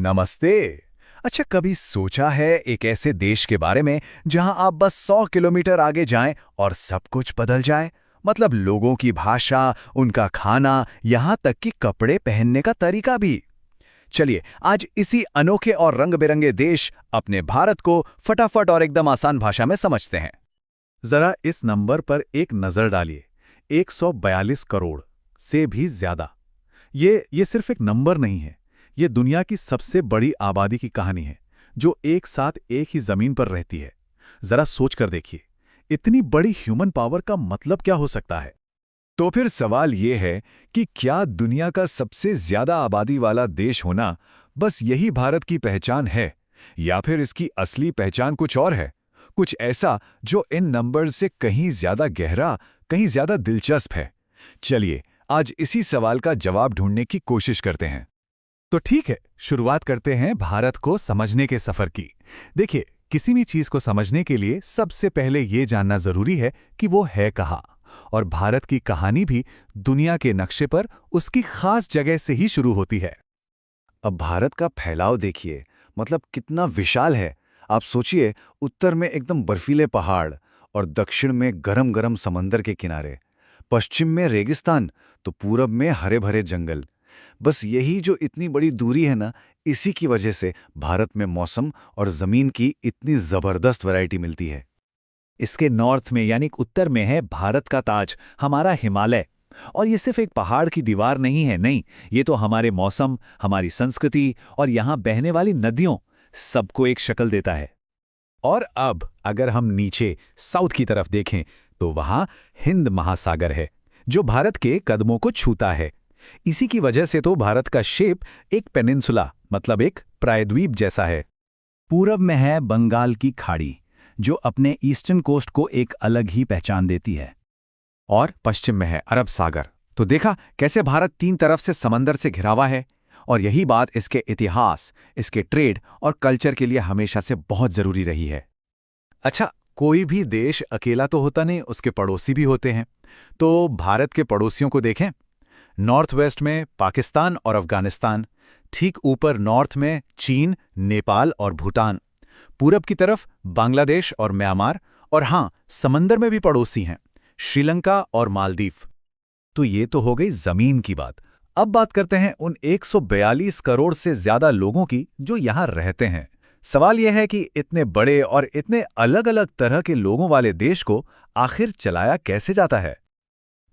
नमस्ते। अच्छा, कभी सोचा है एक ऐसे देश के बारे में जहां आप बस 100 किलोमीटर आगे जाएं और सब कुछ बदल जाए? मतलब लोगों की भाषा, उनका खाना, यहां तक कि कपड़े पहनने का तरीका भी। चलिए, आज इसी अनोखे और रंग-बिरंगे देश अपने भारत को फटाफट और एकदम आसान भाषा में समझते हैं। जरा इस नंबर पर एक नजर डालिए। 142 करोड़ से भी ज्यादा। ये सिर्फ एक नंबर नहीं है। ये दुनिया की सबसे बड़ी आबादी की कहानी है, जो एक साथ एक ही जमीन पर रहती है। जरा सोच कर देखिए, इतनी बड़ी ह्यूमन पावर का मतलब क्या हो सकता है। तो फिर सवाल ये है कि क्या दुनिया का सबसे ज्यादा आबादी वाला देश होना बस यही भारत की पहचान है, या फिर इसकी असली पहचान कुछ और है? कुछ ऐसा जो इन नंबर्स से कहीं ज्यादा गहरा, कहीं ज्यादा दिलचस्प है। चलिए, आज इसी सवाल का जवाब ढूंढने की कोशिश करते हैं। तो ठीक है, शुरुआत करते हैं भारत को समझने के सफर की। देखिए, किसी भी चीज को समझने के लिए सबसे पहले ये जानना जरूरी है कि वो है कहाँ। और भारत की कहानी भी दुनिया के नक्शे पर उसकी खास जगह से ही शुरू होती है। अब भारत का फैलाव देखिए, मतलब कितना विशाल है। आप सोचिए, उत्तर में एकदम बर्फीले पहाड़ और दक्षिण में गरम गरम समंदर के किनारे, पश्चिम में रेगिस्तान, तो पूरब में हरे भरे जंगल। बस यही जो इतनी बड़ी दूरी है ना, इसी की वजह से भारत में मौसम और जमीन की इतनी जबरदस्त वैरायटी मिलती है। इसके नॉर्थ में यानी उत्तर में है भारत का ताज, हमारा हिमालय। और ये सिर्फ एक पहाड़ की दीवार नहीं है, नहीं, ये तो हमारे मौसम, हमारी संस्कृति और यहाँ बहने वाली नदियों, सबको एक शक्ल देता है। और अब अगर हम नीचे साउथ की तरफ देखें, तो वहां हिंद महासागर है, जो भारत के कदमों को छूता है। इसी की वजह से तो भारत का शेप एक पेनिनसुला, मतलब एक प्रायद्वीप जैसा है। पूरब में है बंगाल की खाड़ी, जो अपने ईस्टर्न कोस्ट को एक अलग ही पहचान देती है। और पश्चिम में है अरब सागर। तो देखा कैसे भारत तीन तरफ से समंदर से घिरा हुआ है। और यही बात इसके इतिहास, इसके ट्रेड और कल्चर के लिए हमेशा से बहुत जरूरी रही है। अच्छा, कोई भी देश अकेला तो होता नहीं, उसके पड़ोसी भी होते हैं। तो भारत के पड़ोसियों को देखें। नॉर्थ वेस्ट में पाकिस्तान और अफगानिस्तान, ठीक ऊपर नॉर्थ में चीन, नेपाल और भूटान, पूरब की तरफ बांग्लादेश और म्यांमार, और हाँ, समंदर में भी पड़ोसी हैं, श्रीलंका और मालदीव। तो ये तो हो गई जमीन की बात। अब बात करते हैं उन 142 करोड़ से ज्यादा लोगों की जो यहां रहते हैं। सवाल यह है कि इतने बड़े और इतने अलग अलग तरह के लोगों वाले देश को आखिर चलाया कैसे जाता है।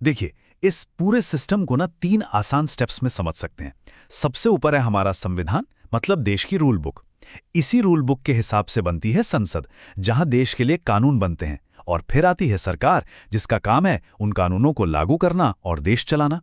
देखिए, इस पूरे सिस्टम को ना 3 आसान स्टेप्स में समझ सकते हैं। सबसे ऊपर है हमारा संविधान, मतलब देश की रूल बुक। इसी रूल बुक के हिसाब से बनती है संसद, जहां देश के लिए कानून बनते हैं। और फिर आती है सरकार, जिसका काम है उन कानूनों को लागू करना और देश चलाना।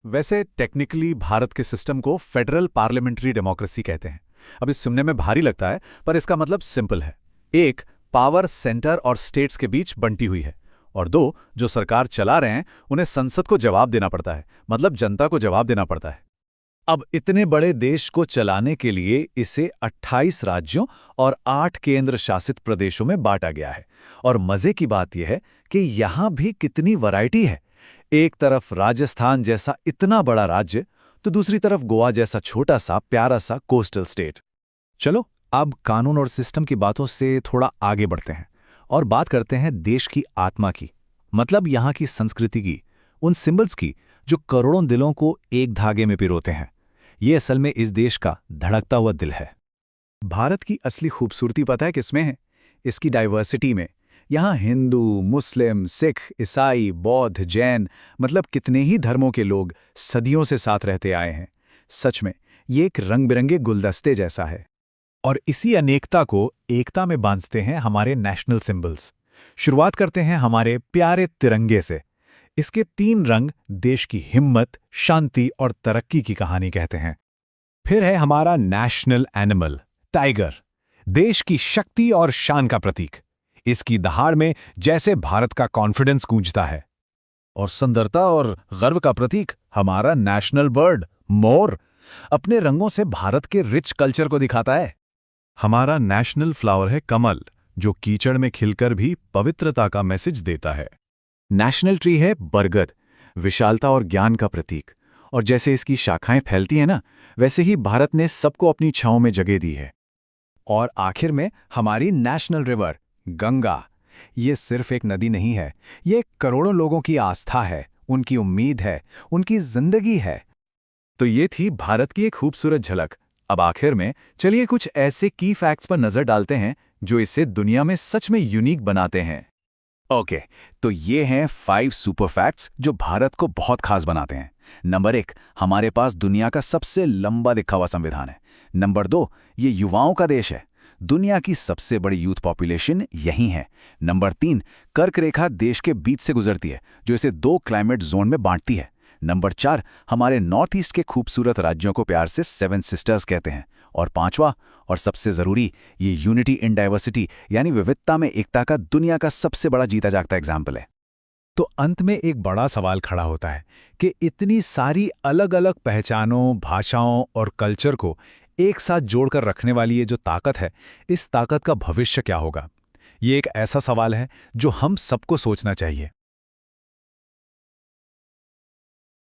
वैसे टेक्निकली भारत के सिस्टम को फेडरल पार्लियामेंट्री डेमोक्रेसी कहते हैं। अब इस सुनने में भारी लगता है, पर इसका मतलब सिंपल है। 1, पावर सेंटर और स्टेट्स के बीच बंटी हुई है। और 2, जो सरकार चला रहे हैं उन्हें संसद को जवाब देना पड़ता है, मतलब जनता को जवाब देना पड़ता है। अब इतने बड़े देश को चलाने के लिए इसे 28 राज्यों और 8 केंद्र शासित प्रदेशों में बांटा गया है। और मजे की बात यह है कि यहां भी कितनी वैरायटी है। एक तरफ राजस्थान जैसा इतना बड़ा राज्य, तो दूसरी तरफ गोवा जैसा छोटा सा प्यारा सा कोस्टल स्टेट। चलो, अब कानून और सिस्टम की बातों से थोड़ा आगे बढ़ते हैं और बात करते हैं देश की आत्मा की, मतलब यहां की संस्कृति की, उन सिंबल्स की जो करोड़ों दिलों को एक धागे में पिरोते हैं। ये असल में इस देश का धड़कता हुआ दिल है। भारत की असली खूबसूरती पता है किसमें है? इसकी डाइवर्सिटी में। यहाँ हिंदू, मुस्लिम, सिख, ईसाई, बौद्ध, जैन, मतलब कितने ही धर्मों के लोग सदियों से साथ रहते आए हैं। सच में ये एक रंग बिरंगे गुलदस्ते जैसा है। और इसी अनेकता को एकता में बांधते हैं हमारे नेशनल सिंबल्स। शुरुआत करते हैं हमारे प्यारे तिरंगे से। इसके 3 रंग देश की हिम्मत, शांति और तरक्की की कहानी कहते हैं। फिर है हमारा नेशनल एनिमल टाइगर, देश की शक्ति और शान का प्रतीक। इसकी दहाड़ में जैसे भारत का कॉन्फिडेंस गूंजता है। और सुंदरता और गर्व का प्रतीक हमारा नेशनल बर्ड मोर, अपने रंगों से भारत के रिच कल्चर को दिखाता है। हमारा नेशनल फ्लावर है कमल, जो कीचड़ में खिलकर भी पवित्रता का मैसेज देता है। नेशनल ट्री है बरगद, विशालता और ज्ञान का प्रतीक। और जैसे इसकी शाखाएं फैलती हैं ना, वैसे ही भारत ने सबको अपनी छांव में जगह दी है। और आखिर में हमारी नेशनल रिवर गंगा। ये सिर्फ एक नदी नहीं है, ये करोड़ों लोगों की आस्था है, उनकी उम्मीद है, उनकी जिंदगी है। तो ये थी भारत की एक खूबसूरत झलक। अब आखिर में चलिए कुछ ऐसे की फैक्ट्स पर नजर डालते हैं जो इसे दुनिया में सच में यूनिक बनाते हैं। ओके, तो ये हैं 5 सुपर फैक्ट्स जो भारत को बहुत खास बनाते हैं। नंबर 1, हमारे पास दुनिया का सबसे लंबा दिखा हुआ संविधान है। नंबर 2, ये युवाओं का देश है। दुनिया की सबसे बड़ी यूथ पॉपुलेशन यहीं है। नंबर 3, कर्क रेखा देश के बीच से गुजरती है, जो इसे 2 क्लाइमेट जोन में बांटती है। नंबर 4, हमारे नॉर्थ ईस्ट के खूबसूरत राज्यों को प्यार से 7 सिस्टर्स कहते हैं। और 5वां और सबसे ज़रूरी, ये यूनिटी इन डाइवर्सिटी यानी विविधता में एकता का दुनिया का सबसे बड़ा जीता जागता एग्जाम्पल है। तो अंत में एक बड़ा सवाल खड़ा होता है कि इतनी सारी अलग-अलग पहचानों, भाषाओं और कल्चर को एक साथ जोड़कर रखने वाली ये जो ताकत है, इस ताकत का भविष्य क्या होगा? ये एक ऐसा सवाल है जो हम सबको सोचना चाहिए।